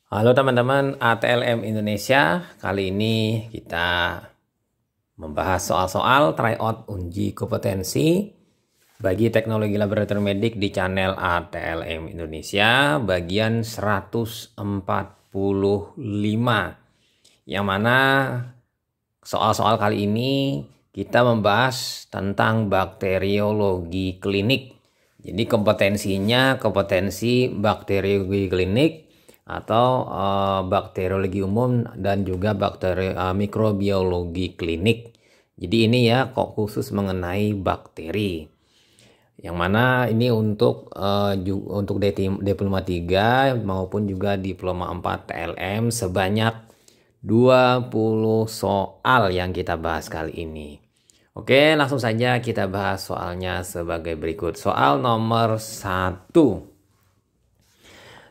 Halo teman-teman ATLM Indonesia, kali ini kita membahas soal-soal tryout uji kompetensi bagi teknologi laboratorium medik di channel ATLM Indonesia bagian 145, yang mana soal-soal kali ini kita membahas tentang bakteriologi klinik. Jadi kompetensinya kompetensi bakteriologi klinik atau bakteriologi umum dan juga mikrobiologi klinik. Jadi ini ya kok khusus mengenai bakteri. Yang mana ini untuk diploma 3 maupun juga diploma 4 TLM sebanyak 20 soal yang kita bahas kali ini. Oke, langsung saja kita bahas soalnya sebagai berikut. Soal nomor 1.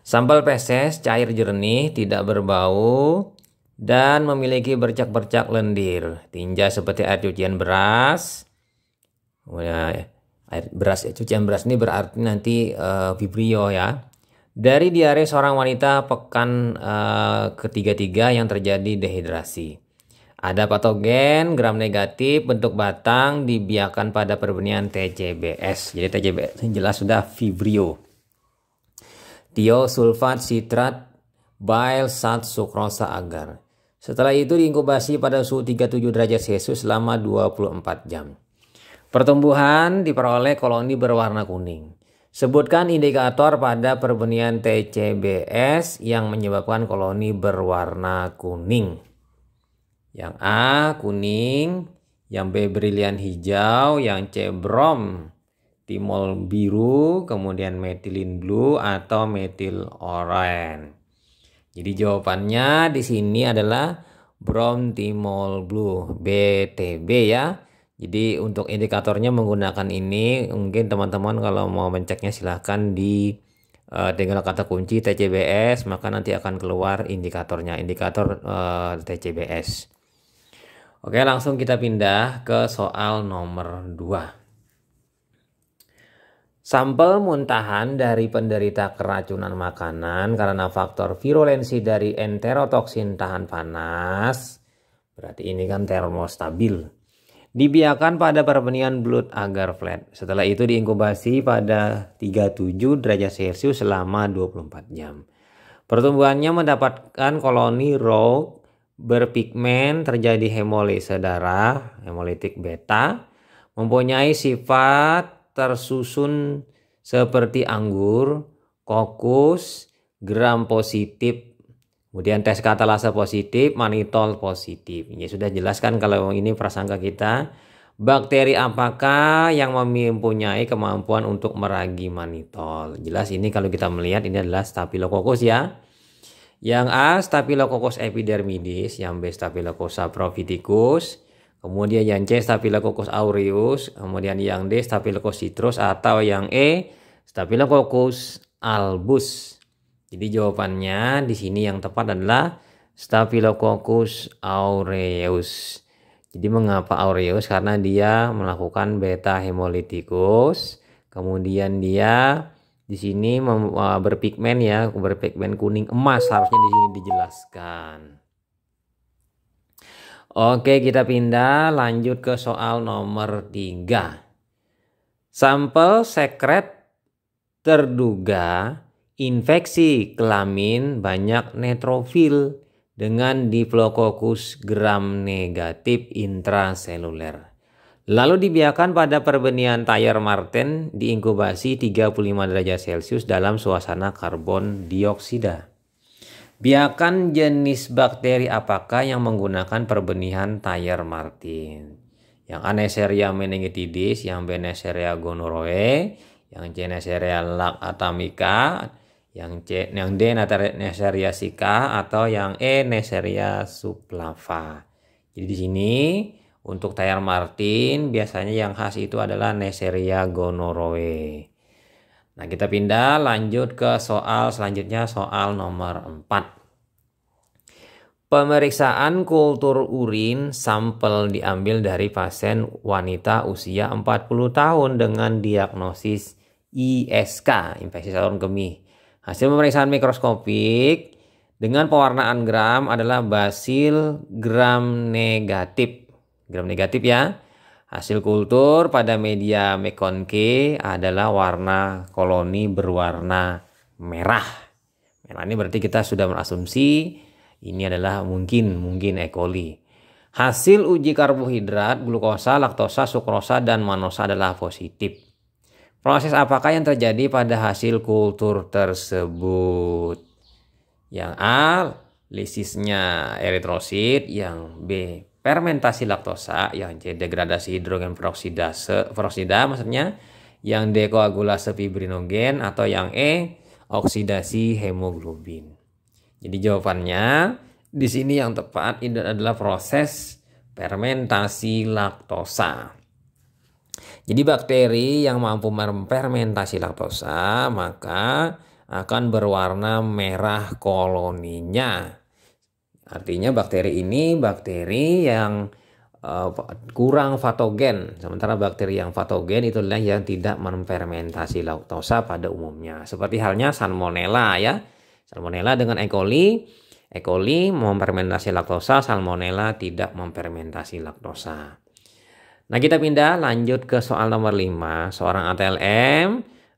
Sampel feses cair jernih, tidak berbau, dan memiliki bercak-bercak lendir. Tinja seperti air cucian beras. Cucian beras ini berarti nanti Vibrio ya. Dari diare seorang wanita pekan ketiga yang terjadi dehidrasi. Ada patogen, gram negatif, bentuk batang, dibiarkan pada perbenihan TCBS. Jadi TCBS jelas sudah Vibrio. Tiosulfat sitrat bile salt sukrosa agar. Setelah itu diinkubasi pada suhu 37 derajat Celcius selama 24 jam. Pertumbuhan diperoleh koloni berwarna kuning. Sebutkan indikator pada perbenihan TCBS yang menyebabkan koloni berwarna kuning. Yang A kuning, yang B brilian hijau, yang C brom timol biru, kemudian metilin blue atau metil orange. Jadi jawabannya di sini adalah brom timol blue, BTB ya. Jadi untuk indikatornya menggunakan ini, mungkin teman-teman kalau mau menceknya silahkan tinggal kata kunci TCBS, maka nanti akan keluar indikatornya, indikator TCBS. Oke, langsung kita pindah ke soal nomor 2. Sampel muntahan dari penderita keracunan makanan karena faktor virulensi dari enterotoksin tahan panas, berarti ini kan termostabil, dibiarkan pada perbenihan blood agar flat. Setelah itu diinkubasi pada 37 derajat Celcius selama 24 jam. Pertumbuhannya mendapatkan koloni rogue berpigmen, terjadi hemolise darah, hemolitik beta, mempunyai sifat tersusun seperti anggur, kokus, gram positif, kemudian tes katalase positif, manitol positif. Ya sudah jelaskan kalau ini prasangka kita. Bakteri apakah yang mempunyai kemampuan untuk meragi manitol? Jelas ini kalau kita melihat ini adalah Staphylococcus ya. Yang A Staphylococcus epidermidis, yang B Staphylococcus saprophyticus, kemudian yang C Staphylococcus aureus, kemudian yang D Staphylococcus citrus, atau yang E Staphylococcus albus. Jadi jawabannya di sini yang tepat adalah Staphylococcus aureus. Jadi mengapa aureus? Karena dia melakukan beta hemolitikus, kemudian dia di sini berpigmen ya, berpigmen kuning emas, harusnya di sini dijelaskan. Oke, kita pindah lanjut ke soal nomor 3. Sampel sekret terduga infeksi kelamin banyak neutrofil dengan Diplococcus gram negatif intraseluler. Lalu dibiarkan pada perbenihan Thayer Marten diinkubasi 35 derajat Celcius dalam suasana karbon dioksida. Biarkan jenis bakteri apakah yang menggunakan perbenihan Thayer Marten? Yang A Neisseria meningitidis, yang B Neisseria gonorrhoeae, yang C Neisseria lactamica, yang D Neisseria sicca, atau yang E Neisseria subflava. Jadi di sini untuk Thayer Marten biasanya yang khas itu adalah Neisseria gonorrhoeae. Nah, kita pindah lanjut ke soal selanjutnya, soal nomor 4. Pemeriksaan kultur urin sampel diambil dari pasien wanita usia 40 tahun dengan diagnosis ISK, infeksi saluran kemih. Hasil pemeriksaan mikroskopik dengan pewarnaan gram adalah basil gram negatif. Gram negatif ya. Hasil kultur pada media McConkey adalah warna koloni berwarna merah. Merah ini berarti kita sudah berasumsi ini adalah mungkin E. coli. Hasil uji karbohidrat, glukosa, laktosa, sukrosa, dan manosa adalah positif. Proses apakah yang terjadi pada hasil kultur tersebut? Yang A, lisisnya eritrosit. Yang B, fermentasi laktosa. Yang C, degradasi hidrogen peroksida maksudnya. Yang D, koagulase fibrinogen. Atau yang E, oksidasi hemoglobin. Jadi jawabannya di sini yang tepat ini adalah proses fermentasi laktosa. Jadi bakteri yang mampu memfermentasi laktosa maka akan berwarna merah koloninya. Artinya bakteri ini bakteri yang kurang patogen. Sementara bakteri yang patogen itulah yang tidak memfermentasi laktosa pada umumnya. Seperti halnya Salmonella ya. Salmonella dengan E. coli. E. coli memfermentasi laktosa, Salmonella tidak memfermentasi laktosa. Nah, kita pindah lanjut ke soal nomor 5. Seorang ATLM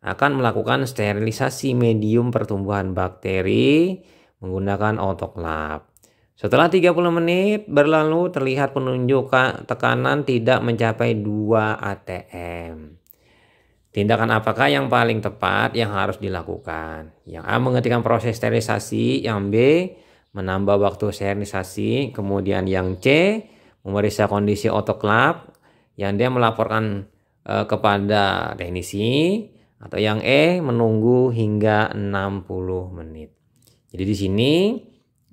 akan melakukan sterilisasi medium pertumbuhan bakteri menggunakan autoklaf. Setelah 30 menit berlalu terlihat penunjuk tekanan tidak mencapai 2 atm. Tindakan apakah yang paling tepat yang harus dilakukan? Yang A, menghentikan proses sterilisasi. Yang B, menambah waktu sterilisasi. Kemudian yang C, memeriksa kondisi autoklaf. Yang D, melaporkan kepada teknisi. Atau yang E, menunggu hingga 60 menit. Jadi di sini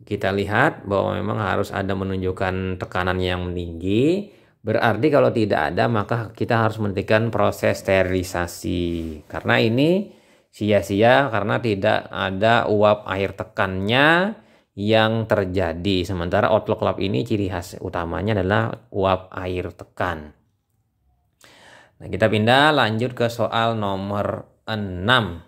kita lihat bahwa memang harus ada menunjukkan tekanan yang tinggi. Berarti kalau tidak ada maka kita harus menghentikan proses sterilisasi. Karena ini sia-sia karena tidak ada uap air tekannya yang terjadi. Sementara autoklaf ini ciri khas utamanya adalah uap air tekan. Nah, kita pindah lanjut ke soal nomor 6.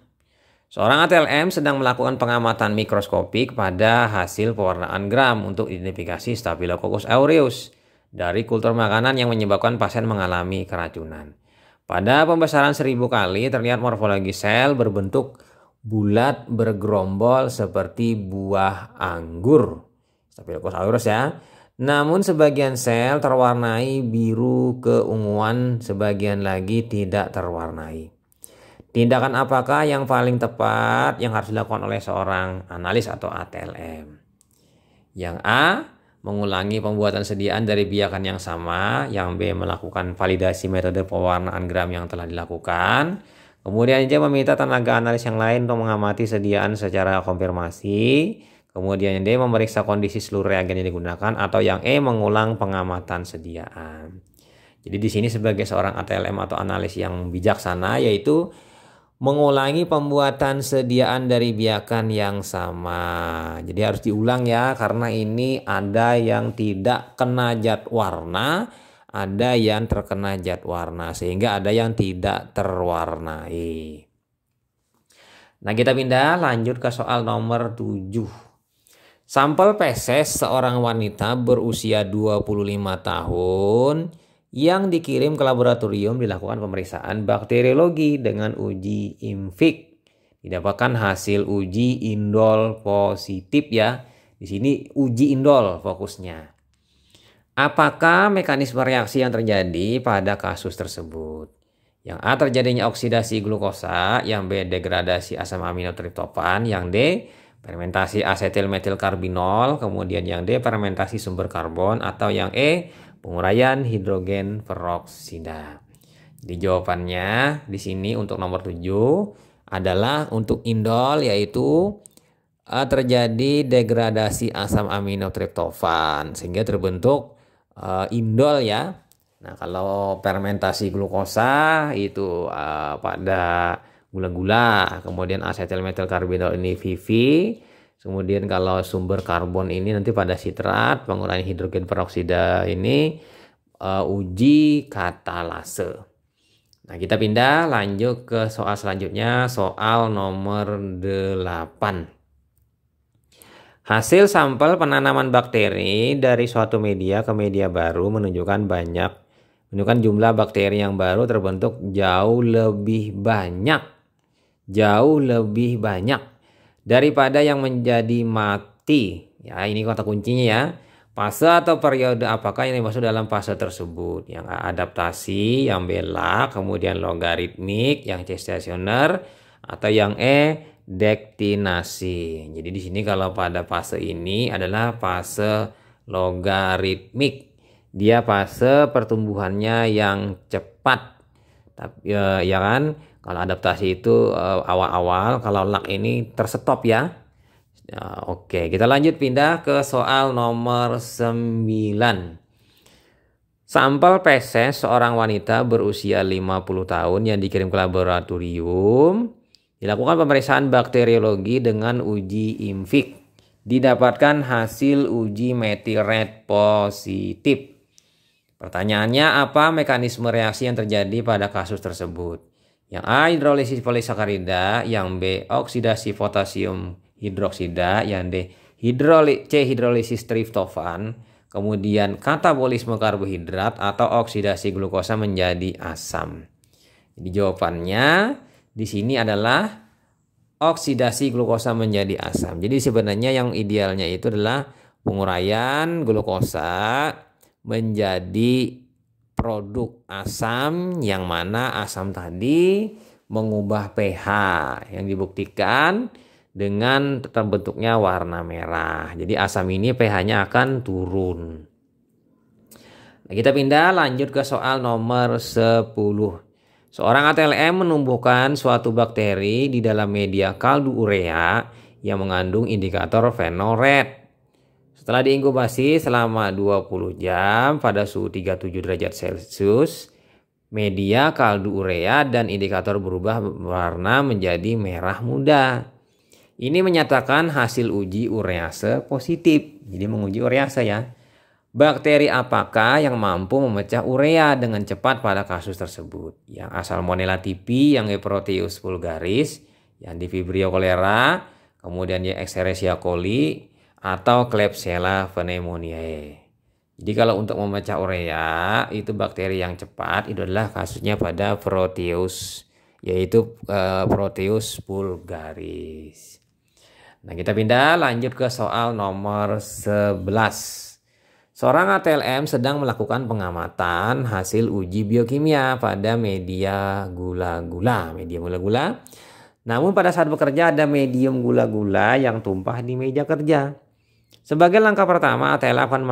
Seorang ATLM sedang melakukan pengamatan mikroskopik pada hasil pewarnaan gram untuk identifikasi Staphylococcus aureus dari kultur makanan yang menyebabkan pasien mengalami keracunan. Pada pembesaran 1000 kali terlihat morfologi sel berbentuk bulat bergerombol seperti buah anggur. Staphylococcus aureus ya. Namun sebagian sel terwarnai biru keunguan, sebagian lagi tidak terwarnai. Tindakan apakah yang paling tepat yang harus dilakukan oleh seorang analis atau ATLM? Yang A, mengulangi pembuatan sediaan dari biakan yang sama. Yang B, melakukan validasi metode pewarnaan gram yang telah dilakukan. Kemudian C, meminta tenaga analis yang lain untuk mengamati sediaan secara konfirmasi. Kemudian D, memeriksa kondisi seluruh reagen yang digunakan. Atau yang E, mengulang pengamatan sediaan. Jadi di sini sebagai seorang ATLM atau analis yang bijaksana yaitu mengulangi pembuatan sediaan dari biakan yang sama. Jadi harus diulang ya, karena ini ada yang tidak kena zat warna, ada yang terkena zat warna, sehingga ada yang tidak terwarnai. Nah, kita pindah lanjut ke soal nomor 7. Sampel feses seorang wanita berusia 25 tahun yang dikirim ke laboratorium dilakukan pemeriksaan bakteriologi dengan uji IMFIC. Didapatkan hasil uji indol positif ya. Di sini uji indol fokusnya. Apakah mekanisme reaksi yang terjadi pada kasus tersebut? Yang A, terjadinya oksidasi glukosa. Yang B, degradasi asam amino triptofan. Yang D, fermentasi asetil metil karbinol. Kemudian yang D, fermentasi sumber karbon. Atau yang E, penguraian hidrogen peroksida. Jadi jawabannya di sini untuk nomor 7 adalah untuk indol, yaitu terjadi degradasi asam amino triptofan sehingga terbentuk indol ya. Nah, kalau fermentasi glukosa itu pada gula-gula, kemudian asetilmetilkarbinol ini VV. Kemudian kalau sumber karbon ini nanti pada sitrat, penguraian hidrogen peroksida ini uji katalase. Nah, kita pindah lanjut ke soal selanjutnya, soal nomor 8. Hasil sampel penanaman bakteri dari suatu media ke media baru menunjukkan jumlah bakteri yang baru terbentuk jauh lebih banyak daripada yang menjadi mati. Ya, ini kata kuncinya ya. Fase atau periode apakah yang dimaksud dalam fase tersebut? Yang A, adaptasi, yang B, lag, kemudian logaritmik, yang C, stasioner, atau yang E, dektinasi. Jadi di sini kalau pada fase ini adalah fase logaritmik. Dia fase pertumbuhannya yang cepat. Tapi ya kan, kalau adaptasi itu awal-awal, kalau lag ini terstop ya. Oke, kita lanjut pindah ke soal nomor 9. Sampel feses seorang wanita berusia 50 tahun yang dikirim ke laboratorium. Dilakukan pemeriksaan bakteriologi dengan uji IMFIC. Didapatkan hasil uji methyl red positif. Pertanyaannya, apa mekanisme reaksi yang terjadi pada kasus tersebut? Yang A, hidrolisis polisakarida, yang B, oksidasi potasium hidroksida, yang D, hidrolisis triptofan, kemudian katabolisme karbohidrat atau oksidasi glukosa menjadi asam. Jadi jawabannya di sini adalah oksidasi glukosa menjadi asam. Jadi sebenarnya yang idealnya itu adalah penguraian glukosa menjadi produk asam, yang mana asam tadi mengubah pH yang dibuktikan dengan terbentuknya warna merah. Jadi asam ini pH-nya akan turun. Nah, kita pindah lanjut ke soal nomor 10. Seorang ATLM menumbuhkan suatu bakteri di dalam media kaldu urea yang mengandung indikator phenol red. Setelah diinkubasi selama 20 jam pada suhu 37 derajat Celcius, media kaldu urea dan indikator berubah warna menjadi merah muda. Ini menyatakan hasil uji urease positif. Jadi menguji urease ya. Bakteri apakah yang mampu memecah urea dengan cepat pada kasus tersebut? Yang A, Salmonella typhi, yang E, Proteus vulgaris, yang D, Vibrio cholera, kemudian Y, Escherichia coli, atau Klebsiella pneumoniae. Jadi kalau untuk memecah urea itu bakteri yang cepat itu adalah kasusnya pada Proteus, yaitu Proteus vulgaris. Nah, kita pindah lanjut ke soal nomor 11. Seorang ATLM sedang melakukan pengamatan hasil uji biokimia pada media gula-gula. Namun pada saat bekerja ada medium gula-gula yang tumpah di meja kerja. Sebagai langkah pertama, ATLM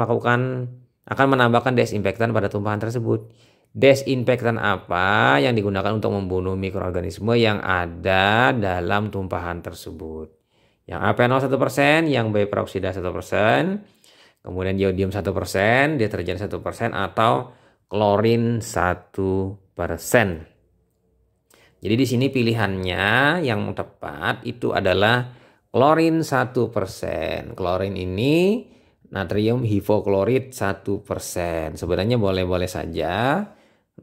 akan menambahkan desinfektan pada tumpahan tersebut. Desinfektan apa yang digunakan untuk membunuh mikroorganisme yang ada dalam tumpahan tersebut? Yang A, phenol 1%, yang B, peroksida 1%, kemudian iodium 1%, deterjen 1%, atau klorin 1%. Jadi di sini pilihannya yang tepat itu adalah klorin 1%. Klorin ini natrium hipoklorit 1%. Sebenarnya boleh-boleh saja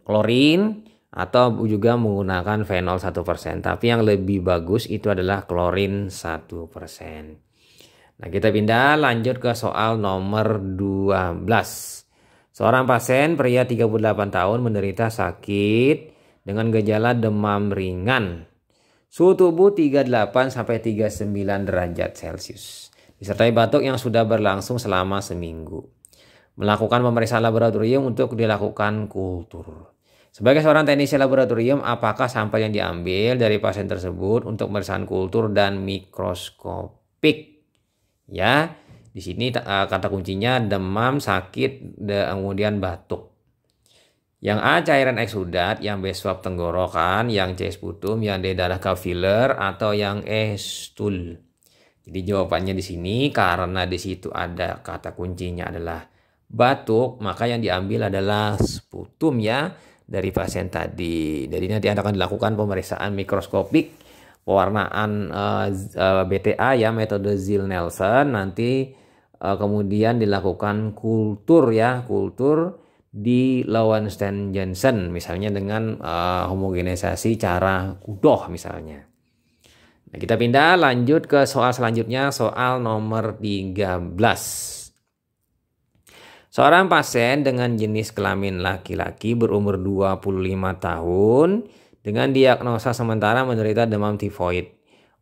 klorin atau juga menggunakan fenol 1%. Tapi yang lebih bagus itu adalah klorin 1%. Nah, kita pindah lanjut ke soal nomor 12. Seorang pasien pria 38 tahun menderita sakit dengan gejala demam ringan. Suhu tubuh 38 sampai 39 derajat Celcius. Disertai batuk yang sudah berlangsung selama seminggu. Melakukan pemeriksaan laboratorium untuk dilakukan kultur. Sebagai seorang teknisi laboratorium, apakah sampel yang diambil dari pasien tersebut untuk pemeriksaan kultur dan mikroskopik? Ya, di sini kata kuncinya demam, sakit, kemudian batuk. Yang A, cairan eksudat, yang B, swab tenggorokan, yang C, sputum, yang D, darah kapiler, atau yang E, stool. Jadi jawabannya di sini karena di situ ada kata kuncinya adalah batuk, maka yang diambil adalah sputum ya dari pasien tadi. Jadi nanti akan dilakukan pemeriksaan mikroskopik, pewarnaan BTA ya, metode Zil-Nelson. Nanti kemudian dilakukan kultur ya, kultur di Lowenstein-Jansen misalnya dengan homogenisasi cara Kudoh misalnya. Nah, kita pindah lanjut ke soal selanjutnya, soal nomor 13. Seorang pasien dengan jenis kelamin laki-laki berumur 25 tahun dengan diagnosa sementara menderita demam tifoid.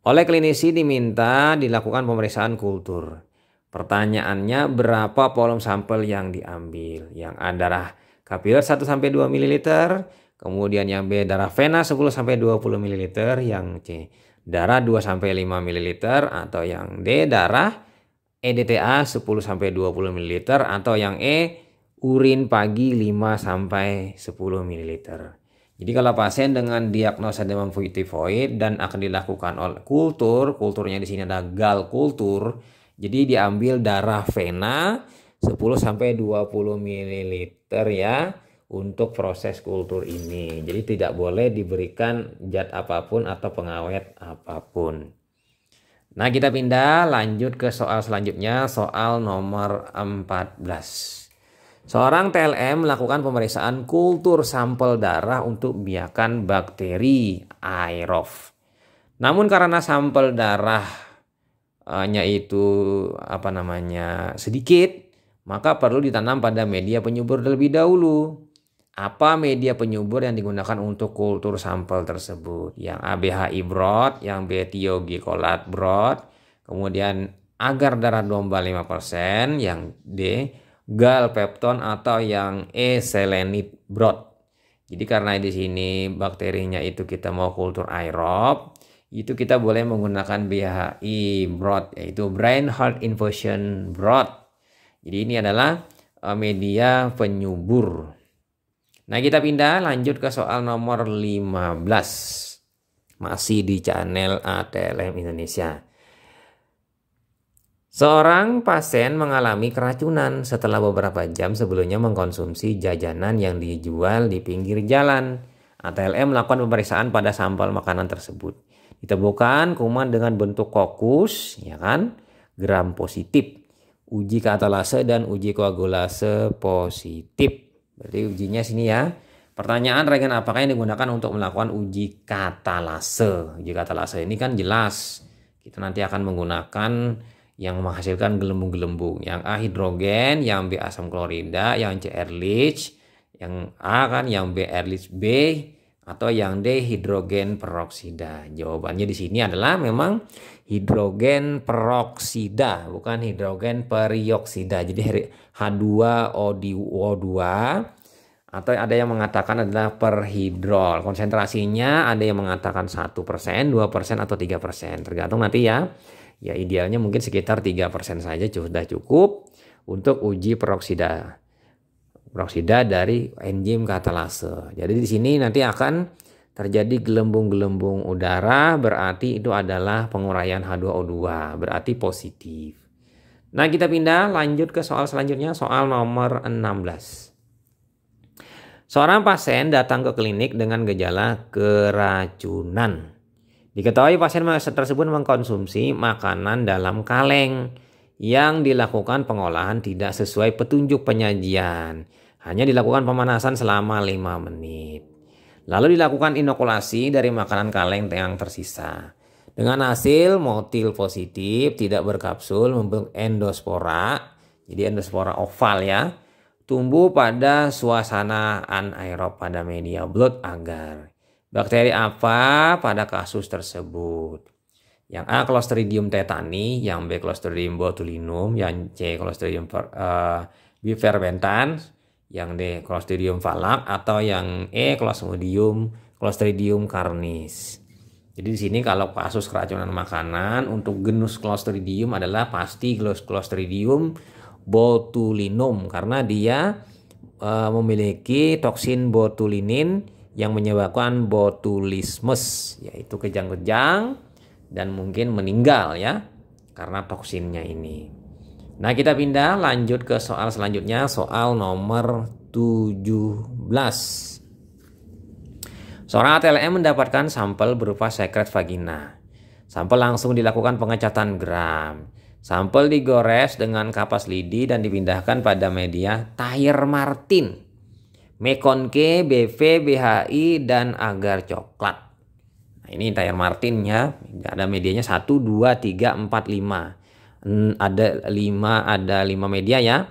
Oleh klinisi diminta dilakukan pemeriksaan kultur. Pertanyaannya, berapa volume sampel yang diambil? Yang A darah kapiler 1-2 ml, kemudian yang B darah vena 10-20 ml, yang C darah 2-5 ml, atau yang D darah EDTA 10-20 ml, atau yang E urin pagi 5-10 ml. Jadi kalau pasien dengan diagnosa demam tifoid dan akan dilakukan oleh kulturnya di sini ada gal kultur. Jadi diambil darah vena 10-20 ml ya untuk proses kultur ini. Jadi tidak boleh diberikan zat apapun atau pengawet apapun. Nah, kita pindah lanjut ke soal selanjutnya, soal nomor 14. Seorang TLM melakukan pemeriksaan kultur sampel darah untuk biakan bakteri aerof. Namun karena sampel darahnya itu sedikit, maka perlu ditanam pada media penyubur terlebih dahulu. Apa media penyubur yang digunakan untuk kultur sampel tersebut? Yang A BHI broth, yang B thioglycolate broth, kemudian agar darah domba 5%, yang D galpepton, atau yang E selenit broth. Jadi karena di sini bakterinya itu kita mau kultur aerob, itu kita boleh menggunakan BHI broth, yaitu brain heart infusion broth. Jadi ini adalah media penyubur. Nah, kita pindah lanjut ke soal nomor 15. Masih di channel ATLM Indonesia. Seorang pasien mengalami keracunan setelah beberapa jam sebelumnya mengkonsumsi jajanan yang dijual di pinggir jalan. ATLM melakukan pemeriksaan pada sampel makanan tersebut. Ditemukan kuman dengan bentuk kokus, ya kan? Gram positif. Uji katalase dan uji koagulase positif. Berarti ujinya sini ya. Pertanyaan, reagen apakah yang digunakan untuk melakukan uji katalase? Uji katalase ini kan jelas kita nanti akan menggunakan yang menghasilkan gelembung-gelembung. Yang A hidrogen, yang B asam klorida, yang C Ehrlich, yang A kan yang B Ehrlich B, atau yang D hidrogen peroksida. Jawabannya di sini adalah memang hidrogen peroksida, bukan hidrogen perioksida. Jadi H2O2, atau ada yang mengatakan adalah perhidrol. Konsentrasinya ada yang mengatakan 1%, 2%, atau 3%. Tergantung nanti ya. Ya idealnya mungkin sekitar 3% saja sudah cukup untuk uji peroksida dari enzim katalase. Jadi di sini nanti akan terjadi gelembung-gelembung udara, berarti itu adalah penguraian H2O2, berarti positif. Nah, kita pindah lanjut ke soal selanjutnya, soal nomor 16. Seorang pasien datang ke klinik dengan gejala keracunan. Diketahui pasien tersebut mengkonsumsi makanan dalam kaleng yang dilakukan pengolahan tidak sesuai petunjuk penyajian. Hanya dilakukan pemanasan selama 5 menit. Lalu dilakukan inokulasi dari makanan kaleng yang tersisa. Dengan hasil motil positif, tidak berkapsul, membentuk endospora. Jadi endospora oval ya. Tumbuh pada suasana anaerob pada media blood agar. Bakteri apa pada kasus tersebut? Yang A Clostridium tetani, yang B Clostridium botulinum, yang C Clostridium bifermentans, yang D Clostridium falak, atau yang E Clostridium carnis. Jadi di sini kalau kasus keracunan makanan untuk genus Clostridium adalah pasti Clostridium botulinum karena dia memiliki toksin botulinin yang menyebabkan botulismus, yaitu kejang-kejang dan mungkin meninggal ya karena toksinnya ini. Nah, kita pindah lanjut ke soal selanjutnya, soal nomor 17. Seorang ATLM mendapatkan sampel berupa sekret vagina. Sampel langsung dilakukan pengecatan gram. Sampel digores dengan kapas lidi dan dipindahkan pada media Thayer Martin, Mekonke, BV, BHI, dan agar coklat. Nah, Nah, ini Thayer Martin ya. Ada medianya 1, 2, 3, 4, 5. Ada 5 media ya.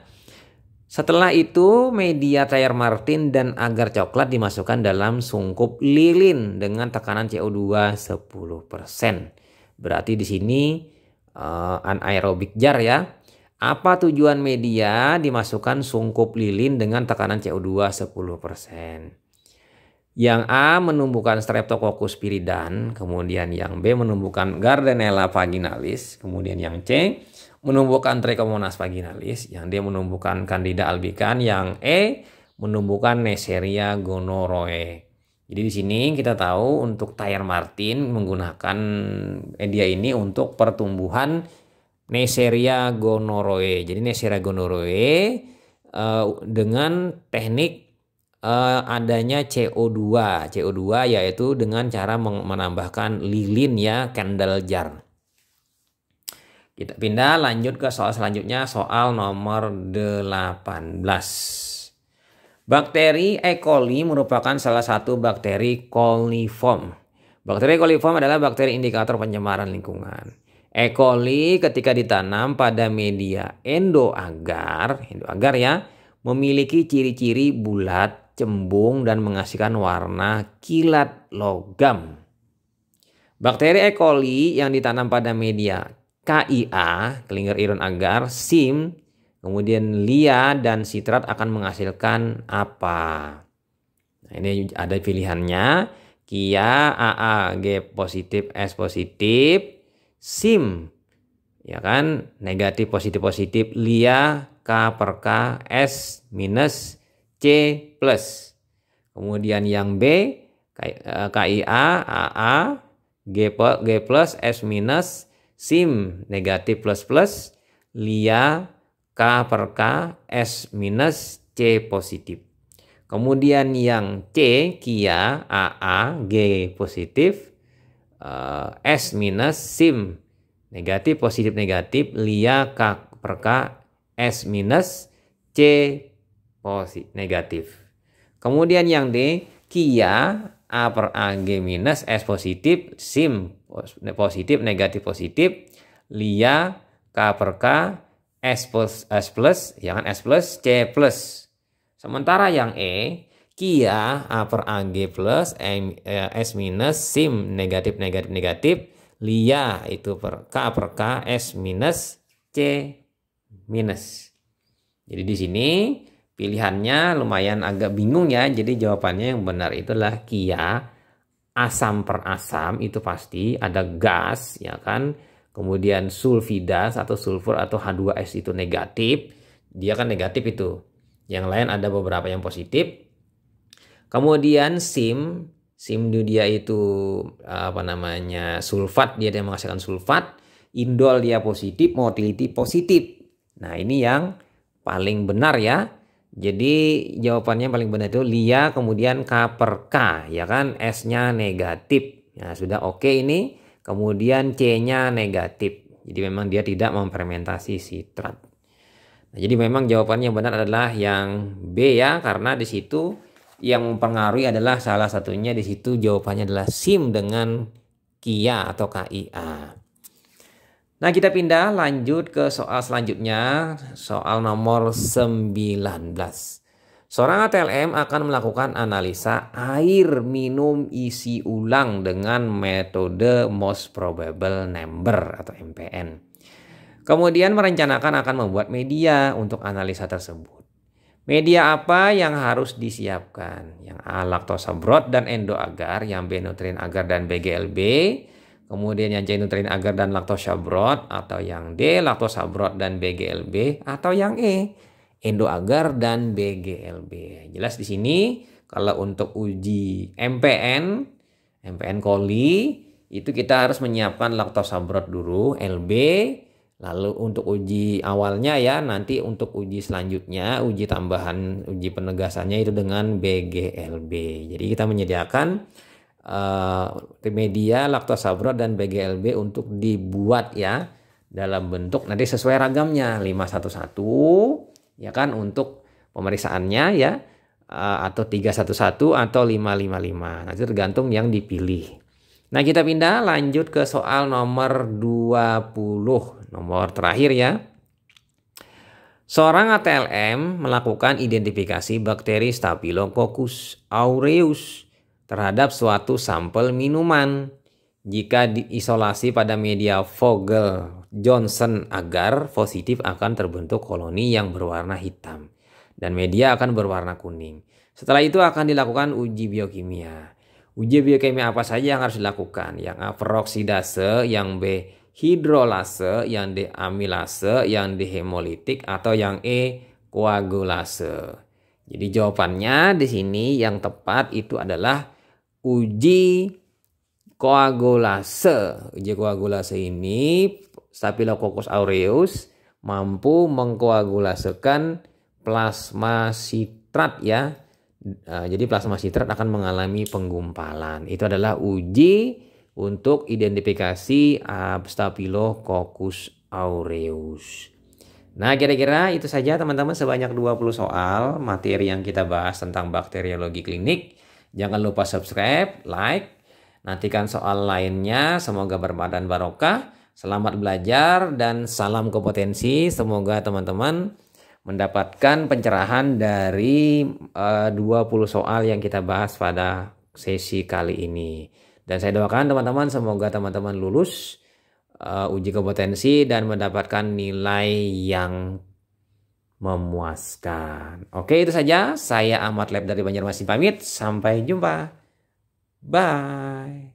Setelah itu media Thayer Martin dan agar coklat dimasukkan dalam sungkup lilin dengan tekanan CO2 10%. Berarti di sini anaerobik jar ya. Apa tujuan media dimasukkan sungkup lilin dengan tekanan CO2 10%? Yang A menumbuhkan Streptococcus piridan, kemudian yang B menumbuhkan Gardnerella vaginalis, kemudian yang C menumbuhkan Trichomonas vaginalis, yang D menumbuhkan Candida albicans, yang E menumbuhkan Neisseria gonorrhoeae. Jadi di sini kita tahu untuk Thayer Martin menggunakan media ini untuk pertumbuhan Neisseria gonorrhoeae. Jadi Neisseria gonorrhoeae dengan teknik adanya CO2 yaitu dengan cara menambahkan lilin ya, candle jar. Kita pindah lanjut ke soal selanjutnya, soal nomor 18. Bakteri E. coli merupakan salah satu bakteri coliform. Bakteri coliform adalah bakteri indikator pencemaran lingkungan. E. coli ketika ditanam pada media endoagar ya, memiliki ciri-ciri bulat, cembung, dan menghasilkan warna kilat logam. Bakteri E. coli yang ditanam pada media KIA, Klinger iron agar, SIM, kemudian LIA, dan sitrat akan menghasilkan apa? Nah, ini ada pilihannya. KIA, AA, G positif, S positif, SIM, ya kan, negatif, positif, positif, LIA, K per K, S minus, C plus. Kemudian yang B, KIA, AA, G plus, S minus, SIM negatif plus plus, LIA, K per K, S minus, C positif. Kemudian yang C, KIA, AA, G positif, S minus, SIM negatif, positif, negatif, LIA, K per K, S minus, C positif, negatif. Kemudian yang D, KIA, A per A, G minus, S positif, SIM positif, negatif, positif, LIA, K per K, S plus, ya kan, S plus, C plus. Sementara yang E, KIA, A per A, G plus, S minus, SIM negatif, negatif, negatif, LIA itu K per K, S minus, C minus. Jadi di sini pilihannya lumayan agak bingung ya. Jadi jawabannya yang benar itulah KIA, asam per asam itu pasti, ada gas ya kan. Kemudian sulfidas atau sulfur atau H2S itu negatif. Dia kan negatif itu. Yang lain ada beberapa yang positif. Kemudian SIM dia itu apa namanya, sulfat, dia menghasilkan sulfat. Indol dia positif, motility positif. Nah, ini yang paling benar ya. Jadi jawabannya paling benar itu LIA, kemudian K per K ya kan, S-nya negatif. Nah, sudah oke ini. Kemudian C-nya negatif. Jadi memang dia tidak memfermentasi sitrat. Nah, jadi memang jawabannya yang benar adalah yang B ya, karena di situ yang mempengaruhi adalah salah satunya di situ jawabannya adalah SIM dengan KIA atau KIA. Nah, kita pindah lanjut ke soal selanjutnya, soal nomor 19. Seorang ATLM akan melakukan analisa air minum isi ulang dengan metode most probable number atau MPN. Kemudian merencanakan akan membuat media untuk analisa tersebut. Media apa yang harus disiapkan? Yang A, laktosa broth dan endoagar, yang B, nutrin agar dan BGLB. Kemudian yang C, nutrin agar dan laktosa broth, atau yang D, laktosa broth dan BGLB, atau yang E, endoagar dan BGLB. Jelas di sini kalau untuk uji MPN coli itu kita harus menyiapkan laktosa broth dulu, LB. Lalu untuk uji awalnya ya, nanti untuk uji selanjutnya, uji tambahan, uji penegasannya itu dengan BGLB. Jadi kita menyediakan media laktosa broth dan BGLB untuk dibuat ya dalam bentuk nanti sesuai ragamnya 511 ya kan, untuk pemeriksaannya ya, atau 311 atau 555. Nanti tergantung yang dipilih. Nah, kita pindah lanjut ke soal nomor 20, nomor terakhir ya. Seorang ATLM melakukan identifikasi bakteri Staphylococcus aureus terhadap suatu sampel minuman. Jika diisolasi pada media Vogel-Johnson agar positif, akan terbentuk koloni yang berwarna hitam dan media akan berwarna kuning. Setelah itu akan dilakukan uji biokimia. Uji biokimia apa saja yang harus dilakukan? Yang A, peroksidase, yang B, hidrolase, yang D, amilase, yang D, hemolitik, atau yang E, koagulase. Jadi jawabannya di sini yang tepat itu adalah uji koagulase. Uji koagulase ini Staphylococcus aureus mampu mengkoagulasekan plasma sitrat ya. Jadi plasma sitrat akan mengalami penggumpalan. Itu adalah uji untuk identifikasi Staphylococcus aureus. Nah, kira-kira itu saja teman-teman, sebanyak 20 soal materi yang kita bahas tentang bakteriologi klinik. Jangan lupa subscribe, like. Nantikan soal lainnya, semoga bermanfaat dan barokah. Selamat belajar dan salam kompetensi. Semoga teman-teman mendapatkan pencerahan dari 20 soal yang kita bahas pada sesi kali ini. Dan saya doakan teman-teman, semoga teman-teman lulus uji kompetensi dan mendapatkan nilai yang memuaskan. Oke, itu saja. Saya Ahmad Lab dari Banjarmasin pamit. Sampai jumpa. Bye.